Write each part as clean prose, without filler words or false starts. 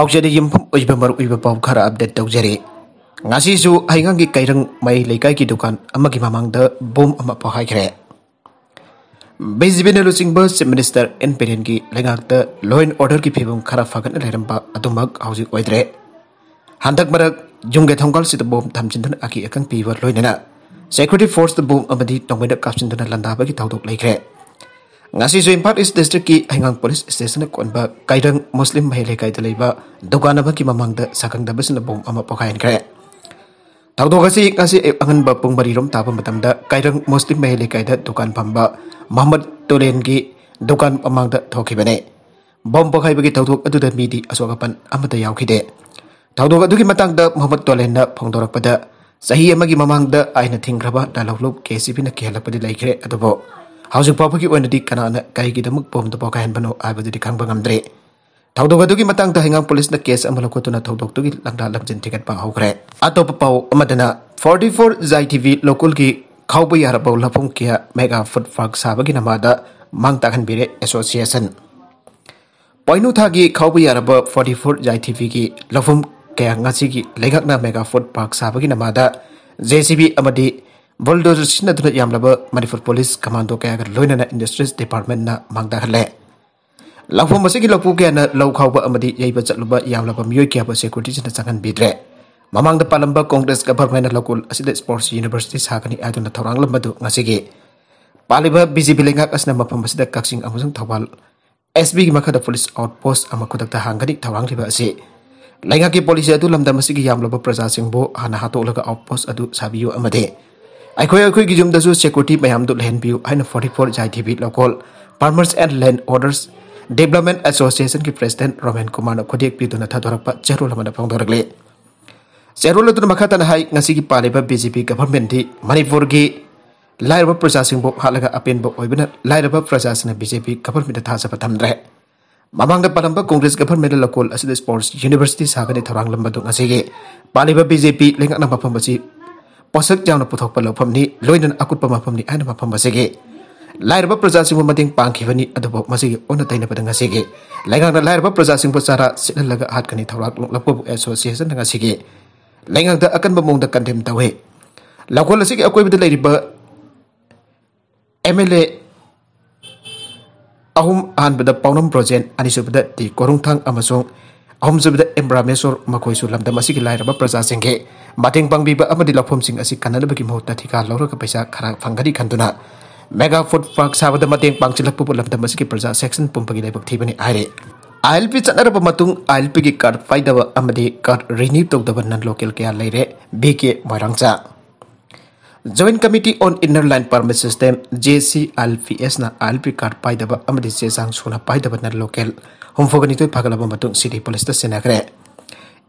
पाउचेद यमफम ओइबा मरु ओइबा पाउ खरा update तौजरे ngasisu haingangi kairang mai leikai ki dukan amagi mamangda bom ama pahaikre bezibene lusingba chief minister en peren ki lengakta law and order ki phibum khara fagan leramba adumak hauji oidre handak marak jungge thongkal sit bom thamjindun aki akang piwa loinena security force the bom amadi tongmeda kapsinduna landaba ki tawdok leikre ngasisu impact is district ki haingang police station konba kairang muslim mai leikai da leiba dukanaba ki mamangda sakangda basna bom ama pakainkre Tawdogasi ngasi angan ba pung barirom tapa matamda kairang muslim mahili kaida dukan pamba Muhammad Tolen ki dukan pamangda thokibane bom pakai bagi tawdog adu da midi aswagapan amata yaukhide tawdog adu ki matangda Muhammad Tolen na phongdorak pada sahi amagi mamangda aina thingraba dalawlop KCP na kihalapadi laikre adubo housing property onadi kanana kai ki damuk bom da pakahan bano abadi khangba ngamdre tawdog adu ki matangda hingang police na case amalakotuna tawdog tu ki langda langjin ticket pa hokre atop pau amadana 44 Zai TV local ki khawba yarabau lapong kia mega food park sabagi namada mangtakan bire association poinu thagi khawba yaraba 44 Zai TV ki lafum kaya ngasi ki legakna mega food park sabagi namada JCB amadi bulldozer sinaduna yamlaba Manipur police commando kaya loinana industries department na mangdakhale Lafum masih kita lakukan na lau kau ba amadi yai baca lupa yang lapa mioi kia ba security jena sangan bidre. Mamang da palamba Congress government na lakul asida sports university sakani adu na thorang lamba du ngasige. Paliba busy bilengak asna mapam masida kaksing amusang thawal. SB ki makada police outpost amakudak ta hangani thawang liba ase. Lainga ki polisi adu lamda masigi yang lapa praja singbo hana hato laga outpost adu sabiyo amade. Aikoi ki jum dasu security mayam du lehen biu haina 44 Zai TV local farmers and land orders Development Association ki President Roman Kumar na khodek piduna thadorakpa cherol amana phongdorakle cherol aduna makhatana hai ngasi ki paliba BJP government di Manipur ki lairaba prasasing bo halaga apen bo oibena lairaba prasasana BJP government tha sa pathamdre mamangda palamba Congress government lokol asida sports university sagani thorang lamba du ngasi ge paliba BJP lengakna mafam basi posak jawna puthokpa lofam ni loinan akutpa mafam ni ana mafam basi ge Lairaba prasasing mating pangkivani adubo masigi ona taina padanga sige laingang na lairaba prasasing pasara silalaga hatkani thawak lapu association nga sige laingang da akan bamong da kandem tawe lakol sige akoi bida lairiba MLA ahum an bida paunam project ani subida ti korungthang amasong ahum subida embramesor makoi su lamda masigi lairaba prasasing ge mating pangbiba amadi laphom sing asi kanana bagi mohta thika lawra ka paisa khara phangadi khanduna Mega food park sabada mateng pangchilak pupu lamda masiki praja section pumpagi laibak thibani aire ILP chanaraba matung ILP ki card faidaba amadi card renew tawdaba nan local kya leire BK Moirangcha Joint Committee on Inner Line Permit System JCLPS na ILP card faidaba amadi sesang suna faidaba nan local humfogani toy phagalaba matung city police ta senakre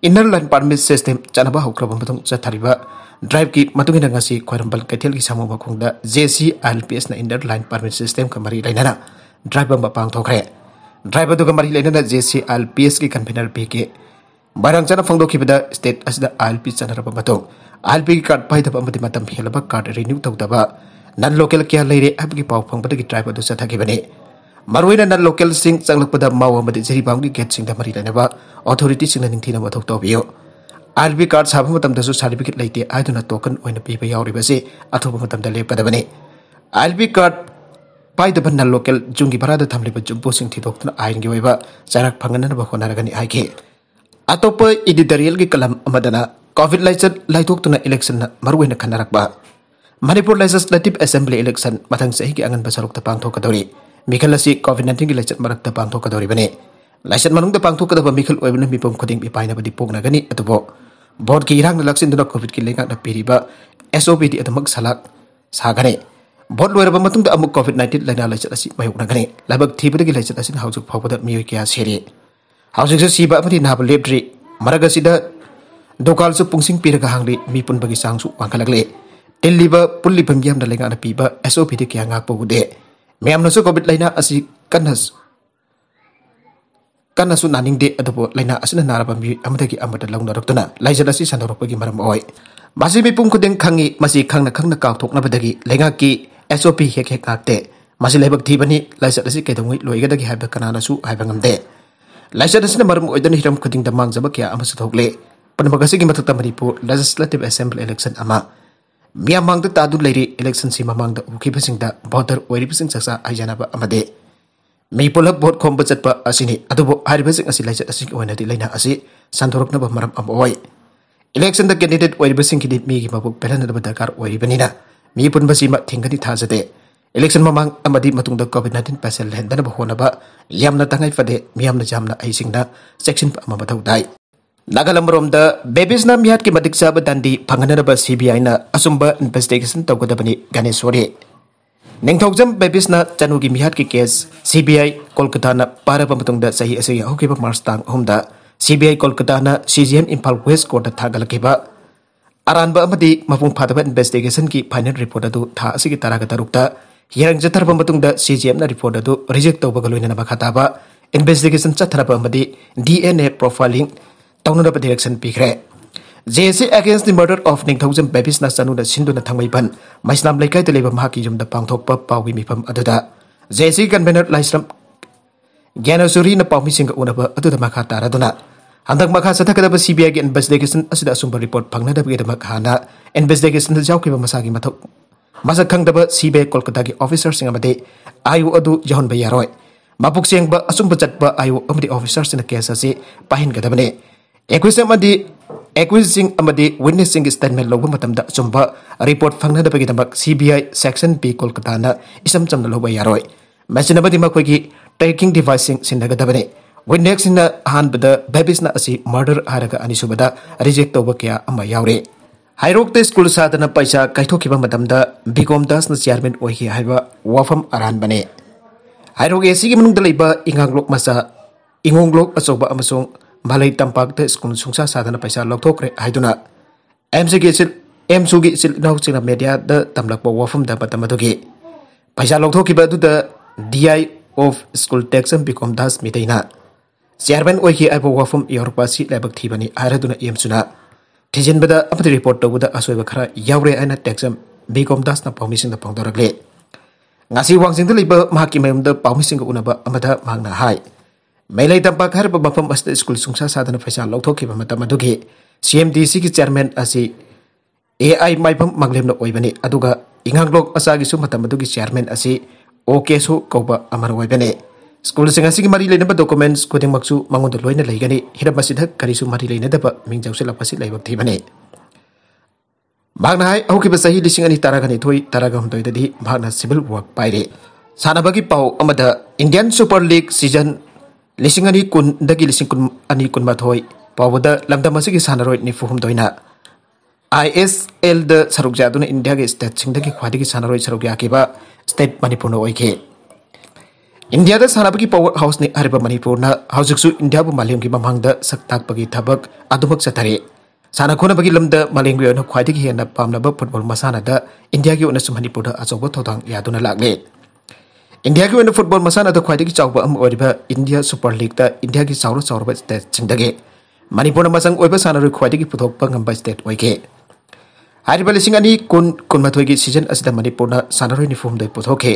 Inner Line Permit System chanaba hokraba matung chathariba Drive ki matungin ngasi khoirambal kaithel ki samu bakungda JCLPS na Inner Line Permit System kamari lainana drive ba pang thokre drive adu kamari lainana JCLPS ki convener PK barang chana phangdo khibada state asida ILP chanaraba batung ILP ki card pai daba amati matam helaba card renew tawdaba nan local kya leire abgi paw phangbada ki drive adu sathakibani maruina nan local sing changlakpada maw amati jeri bangdi gate sing da mari lainaba authority sing na ningthina mathok tawbiyo ILP card sabha matam dasu certificate leite aiduna token oina piba yauribase athoba matam da lepadabani ILP card pai da banna local jungi barada thamliba jumbo sing thidoktuna ain gi oiba charak phangana ba khonaragani aike atopa editorial gi kalam amadana covid laitoktuna election na maruina khanarakba Manipur Legislative Assembly election mathang sahi gi angan basarok ta pangthokadori mikhalasi covid-19 gi lechat marak ta pangthokadori bane Laisan manung da pangthokadaba mikhal oibna mipom khoding ipaina badi poknagani atubo board ki irang na laksin duna covid ki lengak na piriba SOP di adamak salak sagane board loiraba matung da amuk covid-19 laina laichat asi mayuknagani labak thibada gi laichat asin haujuk phawada miyoi kya seri haujuk se siba amadi nabal lepdri maragasida dokal su pungsing piraga hangli mipun bagi sangsu wangkalakle telliba pulli bangyam da lengak na piba SOP di kya ngak pogude meyam nasu covid laina asi kanas Kana su naning de adobo laina asuna naraba mi amadagi amada launa raktuna laijala si sandoropagi maram oi masi mi pum khudeng khangi masi khangna kaw thokna badagi lenga ki SOP hek hek akte masi lebak thibani laijala si kedongui loiga dagi haiba kanana su haiba ngamde लाइचत असना मरम ओइदन Hiram खुदिंग the मांगजब क्या अमसु थोकले पनमगसिगी मथकता Manipur legislative assembly election अमा मियाम मांगद तादु लेरी election सी ममांगद उखिबसिंगदा voter ओइरिबसिंग सकसा आइजानाबा अमदे मी पुलक vote खोंब चटपा असिनी अदुबो हारिबसिंग असि लाइचत असि ओइनादि लैना असि संथोरकनबा मरम अमोय election the candidate ओइरिबसिंग किदि मीगी मबुक पेलनदबा दरकार ओइरिबनिना मी पुनबसि मा थिंगदि थाजदे इलेक्शन ममांग अमदि मतुंगदा कोविड-19 पैसेल लेंदनबा होनबा यामना तंगाई फदे मियामना जामना आइसिंगदा सेक्शन अमा बथौ दाई नागालमरोम द बेबिसना मियात के मदिक चाब दंडी फंगनरबा सीबीआई ना असुंबा इन्वेस्टिगेशन तौगदबनी गणेशवरी निंगथौजम बेबिसना चनुगी मियात के केस सीबीआई कोलकाता ना पारबा मतुंगदा सही असि हौकिबा मार्च तांग होमदा सीबीआई कोलकाता ना सीजीएम इम्फाल वेस्ट कोर्ट थागलकेबा अरानबा अमदि मपुंग फादबा इन्वेस्टिगेशन की फाइनल रिपोर्ट अदु था असि तरागा तरुक्ता हिरंग जथरबा मतुंगदा सीजीएम ना रिपोर्ट अदु रिजेक्ट तौबा गलोइना बखाताबा इन्वेस्टिगेशन चथरबा अमदि डीएनए प्रोफाइलिंग तौनरबा डायरेक्शन पिखरे JC against the murder of Ningthoujam Bebisana चनुदा सिंधुना थंगमैपन मैस्नाम लेकाय तलेबा महाकी युमदा पांगथोकपा पावी मिफम अदुदा जेसी कन्वेनर लाइस्रम ज्ञानसुरी न पावमिसिंग उनबा अदुदा मखा तारादुना हंदक मखा सथकदबा सीबीआई के इन्वेस्टिगेशन असुदा असुंबा रिपोर्ट फंगनदबगेदमक हाना इन्वेस्टिगेशन जाउकिबा मसागी मथौ मसक खंगदबा सीबीआई कोलकाता की ऑफिसर सिंग अमदे आयु अदु जहनबा यारोय मापुक सेंगबा असुंबा चटबा आयु अमदि ऑफिसर सिंग केस असे पाहिनगदबने एक्विजिंग विटनेसिंग स्टेटमेंट लौब मतमदा चुंबा रिपोर्ट फंगनदबगेदमक सीबीआई सेक्शन बी कोलकाता ना इसम चमना लौब यारोय मसिनबदि मखोगी ट्रैकिंग डिवाइसिंग सिंदगदबने विटनेसिंग ना हानबदा बेबिसना असि मर्डर हारगा अनिसुबदा रिजेक्ट तौब क्या अमा यावरे हाइरोक्ते स्कूल सादना पैसा काइथोखिबा मतमदा बिकोम दास ना चेयरमैन ओइखि हाइबा वाफम अरान बने हाइरोक एसीगी मनुंगदा लैबा इंगांगलोक मसा इंगोंगलोक अचौबा अमसों मालई तंपाक स्कूल सुंसा साधन पैसा लौथोक्रे हाइदुना एमसुगी इसिल इनाउचिना मीडिया द तमलकबा वाफम द मतमदुगी पैसा लौथोखिबा दुदा डीआई ऑफ स्कूल टैक्स बिकोम दास मिदैना चेयरमैन ओइखि आइबो वाफम योरपासी लाइबक थीबनी आरदुना एमसुना थिजिनबदा अपदि रिपोर्ट तौबदा असोइबा खरा यावरे आइना टैक्स बिकोम दास ना पावमिसिंग the पावदरगले ngasi wangjing de liba mahaki mayum da pawmising unaba amada mangna hai मेलै तंपाक हर मफम अस्त स्कूल सुंसा साधन पैसा लौथोखिबा मतम अदुगी सीएमडीसी की चेयरमैन असी एआई माइफम मंगलेमना ओइबने अदुगा इंगांगलोक असागी सु मतम अदुगी चेयरमैन असी ओकेसु कौबा अमर ओइबने स्कूल सिंग असिगी मरी लेनबा डॉक्यूमेंट्स खुदिंगमक्सु मंगोंद लोइना लेगनी हिरबसिद करिसु मरी लेनदबा मिंगजौसे लपसि लाइबक थीबने भागना हाय हौकिबा सही लिसिंग अनि तारागनि थोइ तारागम दोइददि भागना सिविल वर्क पाइरे सानाबगी पाउ अमदा इंडियन सुपर लीग सीजन लिसिंग अनि कुन दगी लिसिंग कुन अनि कुन माथोइ पावदा लमदम असिगी सानारोइ निफुहुम दोइना आईएसएल द सरुक जादुना इंडिया के स्टेट सिंग दगी ख्वादिगी सानारोइ सरुक याकेबा स्टेट मणिपुर न ओइखे इंडिया द सानाबगी पावर हाउस नि हरबा मणिपुर न हाउजिकसु इंडिया बु मालेमगी ममांगदा सक्ताकपगी थबक अदुमक सथरे साना खोनबगी लमदा मालेमगी ओन ख्वादिगी हेना पामनबा फुटबॉल मसाना द इंडिया की ओनसु मणिपुर द अचौबा थोदांग यादुना लागले इंडिया की फुटबॉल मसाना ख्वाइदगी चाउबा इंडिया सुपर लीग इंडिया की चाउर चाउरब स्टेट सिंदगे मणिपुर मसंग ओइबा सानारोइ ख्वाइदगी पुथोकपा ngamba स्टेट ओइके हारिबा लिसिंग अनि कुन कुनमाथोइ की सीजन असिदा मणिपुर ना सानारोइ निफुम दoi पुथोके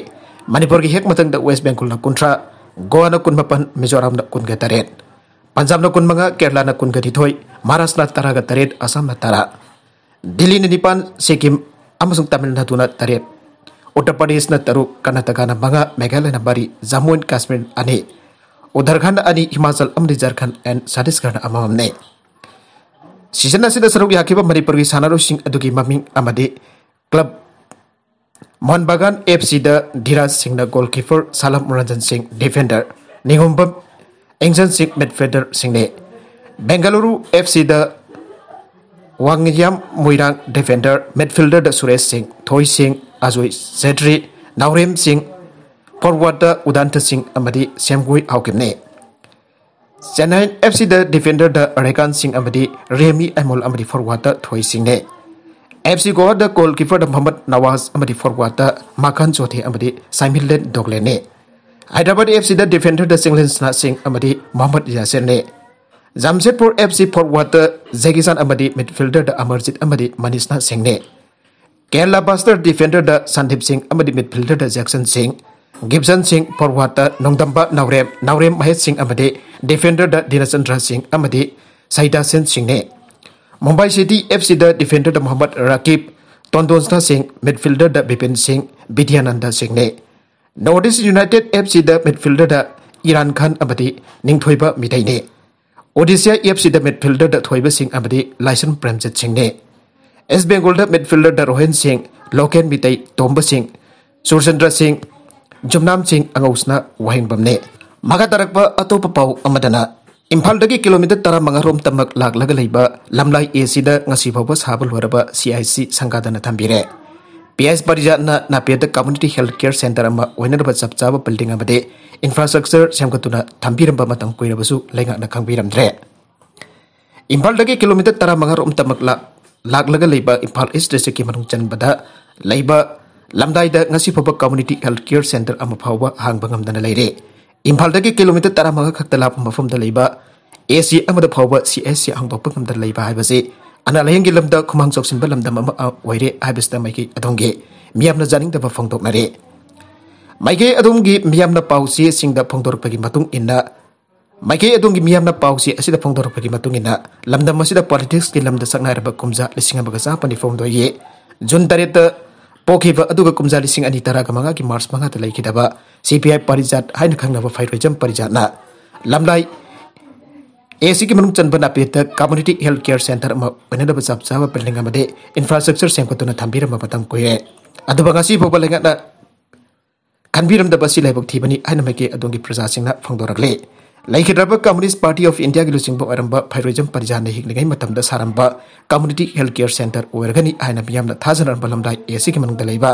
मणिपुर की हेक मतंग द वेस्ट बेंगल ना कुंट्रा गोवा ना कुनमापन मिजोराम ना कुनगा तरेत पंजाब ना कुनमंगा केरला ना कुनगा दिथोइ महाराष्ट्र ना तरागा तरेत असम ना तरा दिल्ली ना निपान सिक्किम अमसुंग तमिलनाडु ना तरेत उत्तर प्रदेश न तरुक कर्नाटका न मंगा मेघालय न बरी जम्मू एंड कश्मीर अने उत्तराखंड अनि हिमाचल अमदि झारखंड एंड छत्तीसगढ़ अममने सीजन असिदा सरुक याखिबा मणिपुर की सानारोसिंग अदुगी ममिंग अमदि क्लब मोहनबागान एफसी द धीराज सिंह न goalkeeper Salam Ranjan Singh defender Ningombam Engson Singh midfielder Singh Bengaluru FC द वांगयाम मुइरांग डिफेंडर मिडफील्डर द सुरेश सिंह थोई सिंह अजोय सेट्री नावरेम सिंह फॉरवर्ड उदांत सिंह अमदी सेमगुई हाउकिमने चेन्नई एफसी द डिफेंडर द रेकान सिंह अमदी रेमी एमोल अमदी फॉरवर्ड थोई सिंह ने एफसी गोवा द गोलकीपर द मोहम्मद नवाज अमदी फॉरवर्ड माखन चौथे अमदी साइमिलेन डोगले ने हैदराबाद एफसी द डिफेंडर द सिंगलेंसना सिंह अमदी मोहम्मद यासिर ने जमशेदपुर एफसी फॉरवर्ड जेगिसान अमदी मिडफील्डर द अमरजीत अमदी मनीषना सिंह ने केरला बास्टर डिफेंडर द संदीप सिंह अमदी मिडफील्डर द जैक्सन सिंह गिब्सन सिंह फॉरवर्ड नोंदम्बा नावरेम महेश सिंह अमदी डिफेंडर द दिनचंद्र सिंह अमदी साइदा सेन सिंह ने मुंबई सिटी एफसी द डिफेंडर द मोहम्मद रकीब तोंदोंस्ना सिंह मिडफील्डर द बिपिन सिंह विद्यानंद सिंह ने नॉर्थ ईस्ट यूनाइटेड एफसी द मिडफील्डर द इरान खान अमदी निंगथोइबा मिथै ने ओडिशा एफसी द मिडफील्डर द थोइबा सिंह अमदी लाइसन प्रेमजित सिंह ने एस बेंगल द मिडफील्डर द रोहन सिंह लोकेन मिथै तोंबा सिंह सुरचंद्र सिंह जुमनाम सिंह अंगौसना वहिंगबम ने मगा तरकबा अतोप पाउ अमदना इम्फाल दगी किलोमीटर 15 रोम तमक लाग लैबा लमलाई एसी द ngasi फावबा साबल होरबा CIC संगादना थंबिरे PS परिजाना नापेद कम्युनिटी हेल्थ केयर सेंटर अमा ओइनरबा चपचाबा बिल्डिंग अमदे इंफ्रास्ट्रक्चर सेमगतुना थंबिरबा मतम कोइरबसु लेंगाना खंबिरमद्रे इम्फाल दगी किलोमीटर 15 रोम तमक लाग लैबा इम्फाल ईस्ट डिस्ट्रिक्ट की मनुंग चनबदा लैबा लमदाई द ngasi फावबा कम्युनिटी हेल्थ केयर सेंटर अमा फावबा हांगबा ngamdana लेरे इम्फाल दगी किलोमीटर 15 खक्ता लाप मफम द लैबा AC अमद फावबा CSC हांगदोकपा ngamda लैबा हाइबसे अना लयंगी लमदा खुमांग चौसिनबा लमदम अमा ओइरे हाइबसता माइके अदोंगे मियामना जानिंगदबा फोंदोकनारे माइके अदोंगी मियामना पाउसी सिंगदा फोंदोरपगी मतुंग इन्ना माइके अदोंगी मियामना पाउसी असिदा फोंदोरपगी मतुंग इन्ना लमदम असिदा पॉलिटिक्स की लमदा सकनारबा कुमजा लिसिंग अमगा चापनि फोंदोये जुन 3 पोखिबा अदुगा कुमजा लिसिंग अनि तरागा मंगा की मार्च मंगा त लैखिदबा CPI परिजात हाइन खंगनबा फाइरोजम परिजातना लमलाई AC की मनुंग चनबा नापेत कम्युनिटी हेल्थ केयर सेंटर अमा ओइनदबा चपचाबा बिल्डिंग अमदे इंफ्रास्ट्रक्चर सेमखतुना थंबिरम मतम कोये अदुबा ngasi फोबा लेंगाना खनबिरमदबा सि लाइबक थिबनी हाइन माइके अदोंगी प्रजासिंगना फोंदोरगले लैखिद्रबा कम्युनिस्ट पार्टी ऑफ इंडिया की लुसिंगबा ओरंबा फाइरोजम परिजातना हिगलिंगै मतमदा सारंबा कम्युनिटी हेल्थ केयर सेंटर ओरगनी हाइन मियामना थाजनरबा लमदाई AC की मनुंग लैबा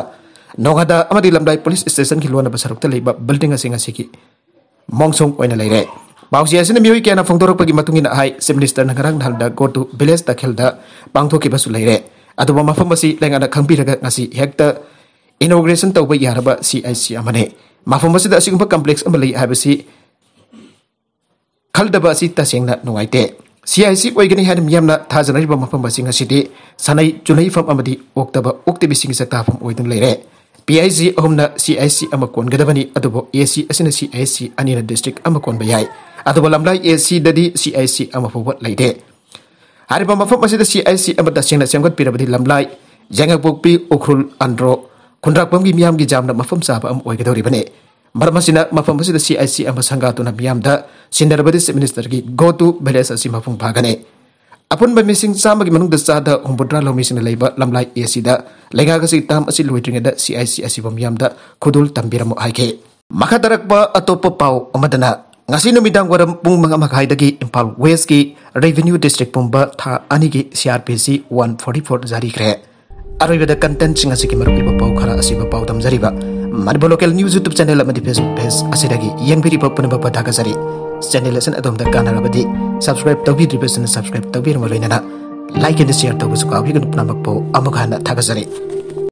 नोगादा अमदी लमदाई पुलिस स्टेशन की लोनबा सरुकता लैबा बिल्डिंग असिंग असिकी मोंगसोंग ओइना लैरे पाउसी असिन मियोइ केना फोंदोरकपगी मतुंगिना हाई चीफ मिनिस्टर नगरांग धालदा गो टू विलेज तखेलदा पांगथोकिबसु लैरे अदुबा मफम असि लेंगाना खंबिरगा ngasi हेक्ता इनॉग्रेशन तौबा यारबा CIC अमने मफम असिदा असिगुंबा कॉम्प्लेक्स अमलै हाबसि खलदबा असि तसेंगना नुंगाइते CIC ओइगनी हान मियामना थाजनरिबा मफम असिंग असिदि सनै चुनै फम अमदि ओक्तबा ओक्तिबिसिंग सकताफम ओइदुं लैरे PIC अहुमना CIC अमा कोनगदबनी अदुबो AC असिना CIC अनिना डिस्ट्रिक्ट अमा कोनबा याय अदुबो लमलाई AC ददि CIC अमा फोबत लैदे हारिबा मफम असिदा CIC अमा तसेंगना सेमगत पिरबदि लमलाई जेंगपोकपि उखरुल अंड्रो खुंद्राकपमगी मियामगी जामना मफम साबा अम ओइगदोरिबने मरमसिना मफम असिदा CIC अमा संगातुना मियामदा सिंदरबदि चीफ मिनिस्टर की गो टू विलेज असि मफम भागने अपुन मिसिंग चामगी मनुंग चादा हुंबुद्रा लौमिसिन लैबा लमलाई AC दा लेगागसि ताम असि लुइट्रिंगदा CIC असिबम यामदा खुदुल तंबिरमु हाइके मखदरकबा अतोप पाउ अमदना ngasi numidang waram pung mga makhaidagi Impal West की Revenue Dist.pumba Cr.PC 144 जारी खरे अरोइबदा कंटेंट सिंग असि की मरुपि पाउ खरा असिबा पाउ दमजरिबा मनबो लोकल न्यूज YouTube चैनल अमदि Facebook पेज असिदगी यंगबिरि पपनबा पथागजरी चैनल असन अदोमदा कानारबदि सब्सक्राइब तौबिद्रिबसन सब्सक्राइब तौबिरम लैनना लाइक एंड शेयर तौबसु काबिगन पुनमकपो अमखाना थागजरी।